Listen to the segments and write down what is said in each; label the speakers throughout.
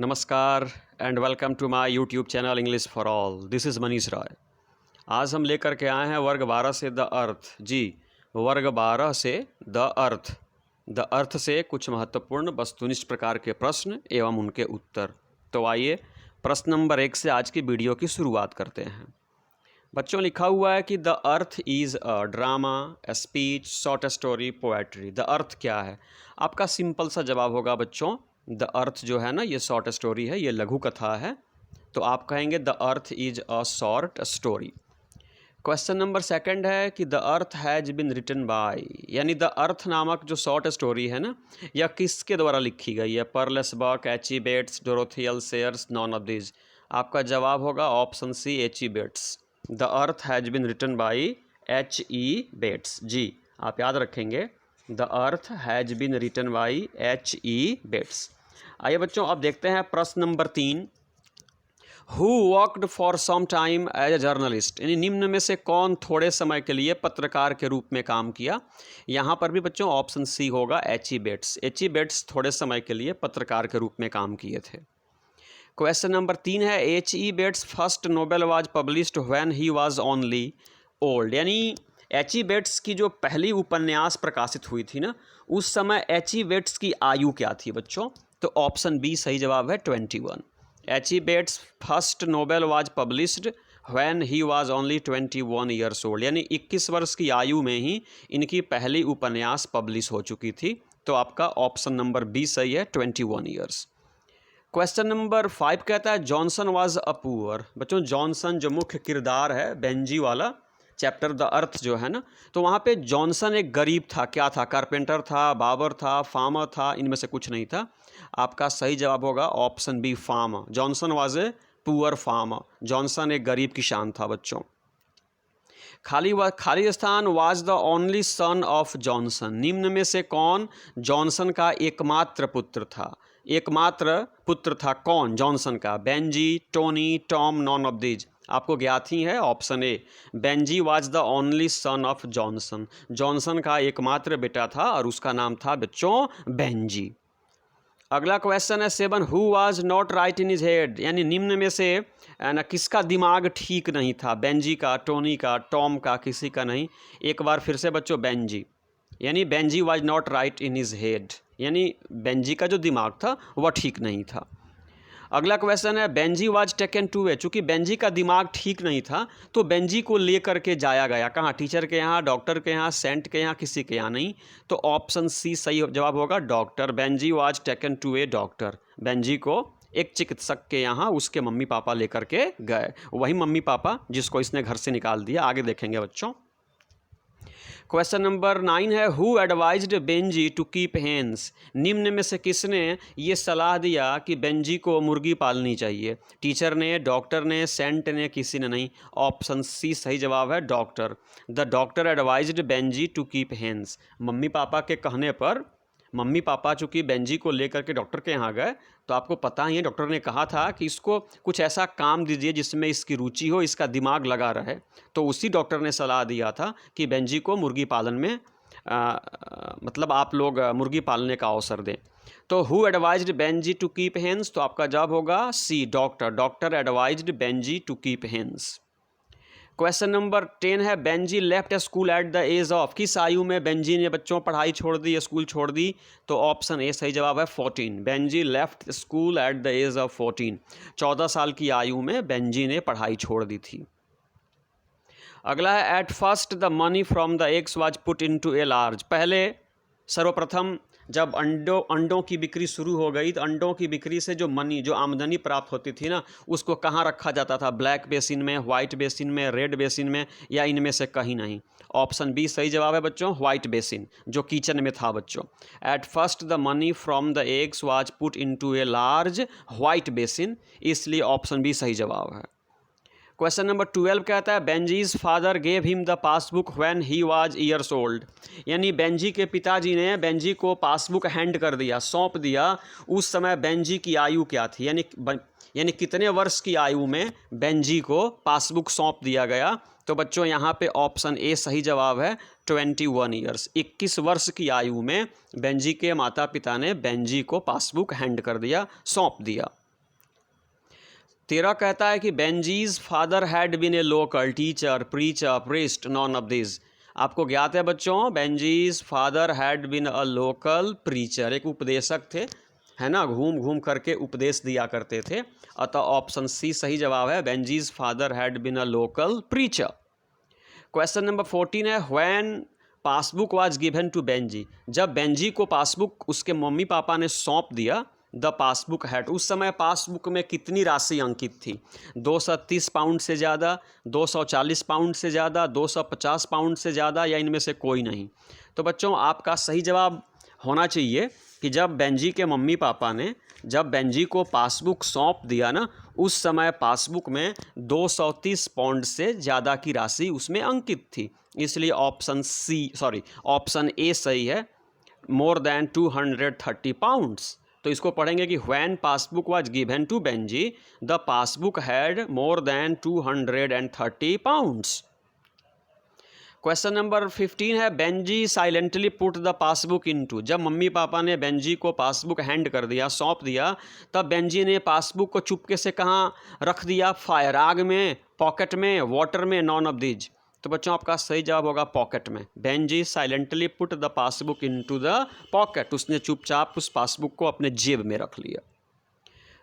Speaker 1: नमस्कार and welcome to my YouTube channel English for all. This is Manish Rai. आज हम लेकर के आए हैं वर्ग 12 से द अर्थ। जी, वर्ग 12 से द अर्थ। द अर्थ से कुछ महत्वपूर्ण वस्तुनिष्ठ प्रकार के प्रश्न एवं उनके उत्तर। तो आइए प्रश्न नंबर 1 से आज की वीडियो की शुरुआत करते हैं। बच्चों, लिखा हुआ है कि the earth is a drama, a speech, short story, poetry. The earth क्या है? आपका सिंपल सा जवाब होगा बच्चों, द अर्थ जो है ना, ये शॉर्ट स्टोरी है, ये लघु कथा है। तो आप कहेंगे the earth is a short story. Question number 2 है कि the earth has been written by, यानी द अर्थ नामक जो शॉर्ट स्टोरी है ना, यह किसके द्वारा लिखी गई है? Pearl S Buck, H E. Bates, Dorothy L Sayers, none of this. आपका जवाब होगा option C, H E. Bates. The earth has been written by H E. Bates. जी, आप याद रखेंगे, the earth has been written by H E. Bates. आइए बच्चों, अब देखते हैं प्रश्न number 3। Who worked for some time as a journalist, यानी निम्न में से कौन थोड़े समय के लिए पत्रकार के रूप में काम किया? यहाँ पर भी बच्चों ऑप्शन सी होगा, एच.ई. बेट्स। एच.ई. बेट्स थोड़े समय के लिए पत्रकार के रूप में काम किए थे। क्वेश्चन नंबर 3 है H E. Bates first novel was published when he was only old, यानी एच.ई. बेट्स की जो पहली उपन्यास प्रकाशित हुई थी ना, उस समय एच.ई. बेट्स की आयु क्या थी बच्चों? तो ऑप्शन बी सही जवाब है, 21। H E. Bates first novel was published when he was only 21 years old, यानी 21 वर्ष की आयु में ही इनकी पहली उपन्यास पब्लिश हो चुकी थी। तो आपका ऑप्शन नंबर बी सही है, 21 ईयर्स। क्वेश्चन नंबर 5 कहता है जॉनसन वाज अ पुअर। बच्चों, जॉनसन जो मुख्य किरदार है बेंजी वाला चैप्टर द अर्थ जो है ना, तो वहाँ पे जॉनसन एक गरीब था। क्या था? कारपेंटर था, बाबर था, फार्मर था, इनमें से कुछ नहीं था। आपका सही जवाब होगा option B, farmer. Johnson was a poor farmer. Johnson एक गरीब किसान था बच्चों। खाली स्थान was the only son of Johnson. निम्न में से कौन जॉनसन का एकमात्र पुत्र था? एकमात्र पुत्र था कौन जॉनसन का? Benji, Tony, Tom, non of these. आपको ज्ञात ही है, option A, Benji was the only son of Johnson. Johnson का एकमात्र बेटा था और उसका नाम था बच्चों बेंजी। अगला क्वेश्चन है 7, who was not right in his head, यानी निम्न में से ना किसका दिमाग ठीक नहीं था? बेंजी का, टोनी का, टॉम का, किसी का नहीं। एक बार फिर से बच्चों, बेंजी, यानी Benji was not right in his head, यानी बेंजी का जो दिमाग था वह ठीक नहीं था। अगला क्वेश्चन है बेंजी वाज टेकन टू ए, चूँकि बेंजी का दिमाग ठीक नहीं था तो बेंजी को ले करके जाया गया कहाँ? टीचर के यहाँ, डॉक्टर के यहाँ, सेंट के यहाँ, किसी के यहाँ नहीं। तो ऑप्शन सी सही जवाब होगा, doctor. Benji was taken to a doctor. Benji को एक चिकित्सक के यहाँ उसके मम्मी पापा लेकर के गए, वही मम्मी पापा जिसको इसने घर से निकाल दिया। आगे देखेंगे बच्चों। क्वेश्चन नंबर 9 है who advised Benji to keep hens. निम्न में से किसने ये सलाह दिया कि बेंजी को मुर्गी पालनी चाहिए? टीचर ने, डॉक्टर ने, सेंट ने, किसी ने नहीं। ऑप्शन सी सही जवाब है, doctor. The doctor advised Benji to keep hens. Mummy papa के कहने पर मम्मी पापा चूँकि बेंजी को लेकर के डॉक्टर के यहाँ गए, तो आपको पता ही है डॉक्टर ने कहा था कि इसको कुछ ऐसा काम दीजिए जिसमें इसकी रुचि हो, इसका दिमाग लगा रहे। तो उसी डॉक्टर ने सलाह दिया था कि बेंजी को मुर्गी पालन में मतलब आप लोग मुर्गी पालने का अवसर दें। तो who advised Benji to keep hens, तो आपका जवाब होगा C, doctor. Doctor advised Benji to keep hens. Question number 10 है Benjy left school at the age of. किस आयु में बेंजी ने बच्चों पढ़ाई छोड़ दी, स्कूल छोड़ दी? तो ऑप्शन ए सही जवाब है, 14। Benji left school at the age of 14। 14 साल की आयु में बेंजी ने पढ़ाई छोड़ दी थी। अगला है eight first the money from the eggs was put into a large. पहले सर्वप्रथम जब अंडों की बिक्री शुरू हो गई तो अंडों की बिक्री से जो मनी, जो आमदनी प्राप्त होती थी ना, उसको कहाँ रखा जाता था? ब्लैक बेसिन में, वाइट बेसिन में, रेड बेसिन में, या इनमें से कहीं नहीं। ऑप्शन बी सही जवाब है बच्चों, वाइट बेसिन, जो किचन में था बच्चों। At first the money from the eggs was put into a large white basin, इसलिए ऑप्शन बी सही जवाब है। क्वेश्चन नंबर 12 कहता है Benjy's father gave him the passbook when he was years old, यानी बेंजी के पिताजी ने बेंजी को पासबुक हैंड कर दिया, सौंप दिया। उस समय बेंजी की आयु क्या थी? यानी कितने वर्ष की आयु में बेंजी को पासबुक सौंप दिया गया? तो बच्चों यहाँ पे ऑप्शन ए सही जवाब है, 21 ईयर्स। 21 वर्ष की आयु में बेंजी के माता पिता ने बेंजी को पासबुक हैंड कर दिया, सौंप दिया। 13 कहता है कि Benjy's father had been a local teacher preacher priest none of this. आपको ज्ञात है बच्चों, Benjy's father had been a local preacher, एक उपदेशक थे, है ना, घूम घूम करके उपदेश दिया करते थे। अतः ऑप्शन सी सही जवाब है, Benjy's father had been a local preacher. Question number 14 है, when passbook was given to Benjy, जब बेंजी को पासबुक उसके मम्मी पापा ने सौंप दिया, द पासबुक हैड, उस समय पासबुक में कितनी राशि अंकित थी? 230 पाउंड से ज़्यादा, 240 पाउंड से ज़्यादा, 250 पाउंड से ज़्यादा, या इनमें से कोई नहीं? तो बच्चों आपका सही जवाब होना चाहिए कि जब बेंजी के मम्मी पापा ने जब बेंजी को पासबुक सौंप दिया ना, उस समय पासबुक में 230 पाउंड से ज़्यादा की राशि उसमें अंकित थी। इसलिए ऑप्शन ए सही है, मोर देन 230 पाउंड्स। तो इसको पढ़ेंगे कि when passbook was given to Benji the passbook had more than 230 pounds. Question number 15 है, Benji silently put the passbook into, जब मम्मी पापा ने बेंजी को पासबुक हैंड कर दिया, सौंप दिया, तब बेंजी ने पासबुक को चुपके से कहाँ रख दिया? फायर, आग में, पॉकेट में, वाटर में, नॉन ऑफ दीज। तो बच्चों आपका सही जवाब होगा पॉकेट में। Benji silently put the passbook into the pocket, उसने चुपचाप उस पासबुक को अपने जेब में रख लिया।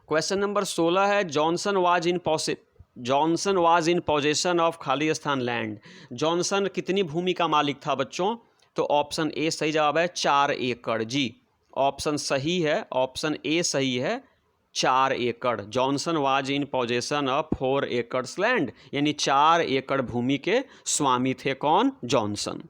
Speaker 1: क्वेश्चन नंबर 16 है, Johnson was in possession of Khalistan land, Johnson कितनी भूमि का मालिक था बच्चों? तो ऑप्शन ए सही जवाब है, 4 एकड़। जी ऑप्शन सही है, ऑप्शन ए सही है, 4 एकड़। Johnson was in possession of 4 acres land, यानी 4 एकड़ भूमि के स्वामी थे कौन? जॉनसन।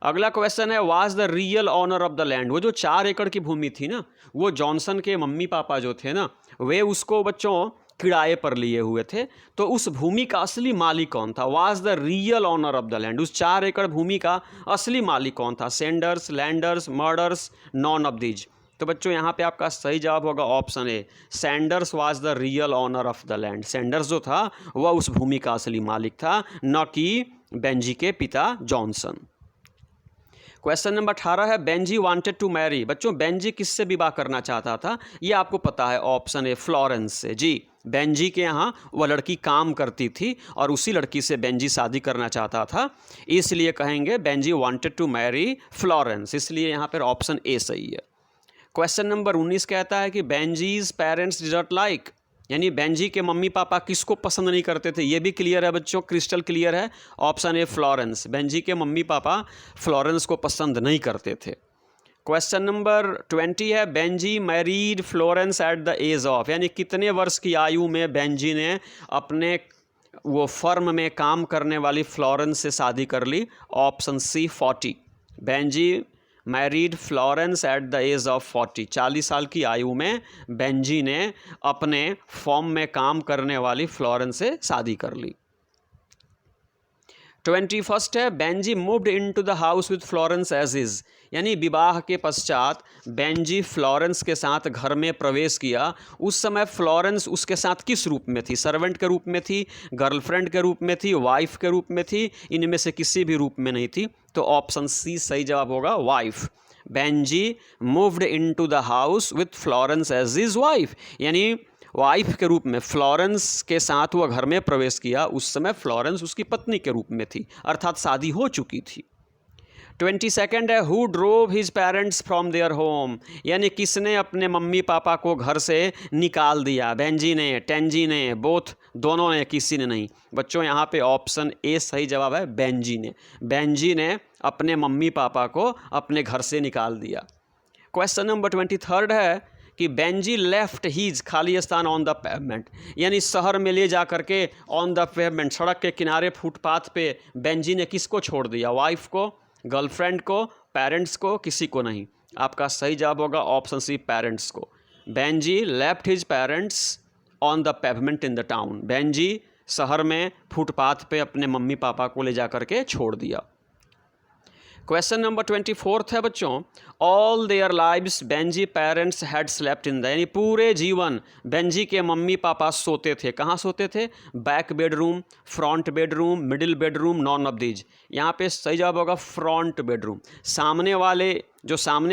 Speaker 1: अगला क्वेश्चन है, was the real owner of the land, वो जो 4 एकड़ की भूमि थी ना, वो जॉनसन के मम्मी पापा जो थे ना, वे उसको बच्चों किराए पर लिए हुए थे। तो उस भूमि का असली मालिक कौन था? Was the real owner of the land, उस 4 एकड़ भूमि का असली मालिक कौन था? Sanders, Landers, Murders, none of these. तो बच्चों यहाँ पे आपका सही जवाब होगा option A, Sanders was the real owner of the land. Sanders जो था वह उस भूमि का असली मालिक था, न कि बेंजी के पिता जॉनसन। क्वेश्चन नंबर 18 है, बेंजी वांटेड टू मैरी, बच्चों बेंजी किससे विवाह करना चाहता था? ये आपको पता है, ऑप्शन ए फ्लोरेंस से। जी बेंजी के यहाँ वह लड़की काम करती थी और उसी लड़की से बेंजी शादी करना चाहता था, इसलिए कहेंगे Benji wanted to marry Florence, इसलिए यहाँ पर ऑप्शन ए सही है। क्वेश्चन नंबर 19 कहता है कि बेंजीज पेरेंट्स डिडंट लाइक, यानी बेंजी के मम्मी पापा किसको पसंद नहीं करते थे? ये भी क्लियर है बच्चों, क्रिस्टल क्लियर है, ऑप्शन ए फ्लोरेंस। बेंजी के मम्मी पापा फ्लोरेंस को पसंद नहीं करते थे। क्वेश्चन नंबर 20 है, Benji married Florence at the age of, यानी कितने वर्ष की आयु में बेंजी ने अपने वो फर्म में काम करने वाली फ्लोरेंस से शादी कर ली? Option C 40। Benjy married Florence at the age of 40, 40 साल की आयु में बेंजी ने अपने फॉर्म में काम करने वाली फ्लोरेंस से शादी कर ली। 21 है, Benji moved into the house with Florence as his, यानी विवाह के पश्चात बेंजी फ्लोरेंस के साथ घर में प्रवेश किया। उस समय फ्लोरेंस उसके साथ किस रूप में थी? सर्वेंट के रूप में थी, गर्लफ्रेंड के रूप में थी, वाइफ के रूप में थी, इनमें से किसी भी रूप में नहीं थी। तो ऑप्शन सी सही जवाब होगा, wife. Benji moved into the house with Florence as his wife, यानी वाइफ के रूप में फ्लोरेंस के साथ वह घर में प्रवेश किया। उस समय फ्लोरेंस उसकी पत्नी के रूप में थी, अर्थात शादी हो चुकी थी। 22 है, who drove his parents from their home, यानी किसने अपने मम्मी पापा को घर से निकाल दिया? बेंजी ने, टेंजी ने, बोथ, दोनों ने, किसी ने नहीं। बच्चों यहाँ पे ऑप्शन ए सही जवाब है, बेंजी ने। बेंजी ने अपने मम्मी पापा को अपने घर से निकाल दिया। क्वेश्चन नंबर 23 है कि Benji left his Khalistan on the pavement, यानी शहर में ले जा करके ऑन द पेवमेंट, सड़क के किनारे फुटपाथ पे बेंजी ने किसको छोड़ दिया? वाइफ को, गर्लफ्रेंड को, पेरेंट्स को, किसी को नहीं। आपका सही जवाब होगा ऑप्शन सी, पेरेंट्स को। Benji left his parents on the pavement in the town, Benji शहर में फुटपाथ पे अपने मम्मी पापा को ले जा करके छोड़ दिया। क्वेश्चन नंबर 24 है बच्चों, all their lives Benji parents had slept in the, यानी पूरे जीवन बेंजी के मम्मी पापा सोते थे। कहाँ सोते थे? Back bedroom, front bedroom, middle bedroom, non of these. यहाँ पे सही जवाब होगा फ्रंट बेडरूम। सामने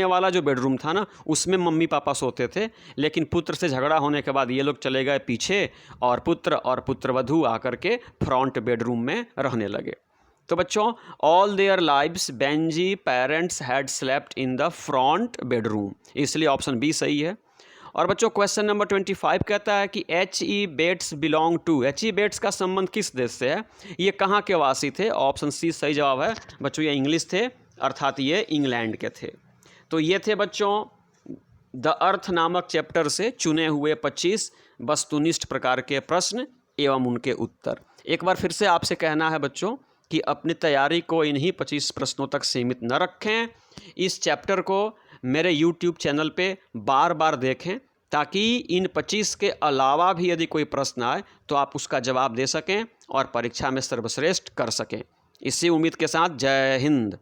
Speaker 1: वाला जो बेडरूम था ना, उसमें मम्मी पापा सोते थे, लेकिन पुत्र से झगड़ा होने के बाद ये लोग चले गए पीछे और पुत्रवधू आकर के फ्रंट बेडरूम में रहने लगे। तो बच्चों all their lives Benji parents had slept in the front bedroom, इसलिए ऑप्शन बी सही है। और बच्चों क्वेश्चन नंबर 25 कहता है कि H.E. Bets belong to, H.E. Bets का संबंध किस देश से है? ये कहाँ के वासी थे? ऑप्शन सी सही जवाब है बच्चों, ये इंग्लिश थे, अर्थात ये इंग्लैंड के थे। तो ये थे बच्चों द अर्थ नामक चैप्टर से चुने हुए 25 वस्तुनिष्ठ प्रकार के प्रश्न एवं उनके उत्तर। एक बार फिर से आपसे कहना है बच्चों कि अपनी तैयारी को इन्हीं 25 प्रश्नों तक सीमित न रखें। इस चैप्टर को मेरे YouTube चैनल पे बार बार देखें, ताकि इन 25 के अलावा भी यदि कोई प्रश्न आए तो आप उसका जवाब दे सकें और परीक्षा में सर्वश्रेष्ठ कर सकें। इसी उम्मीद के साथ जय हिंद।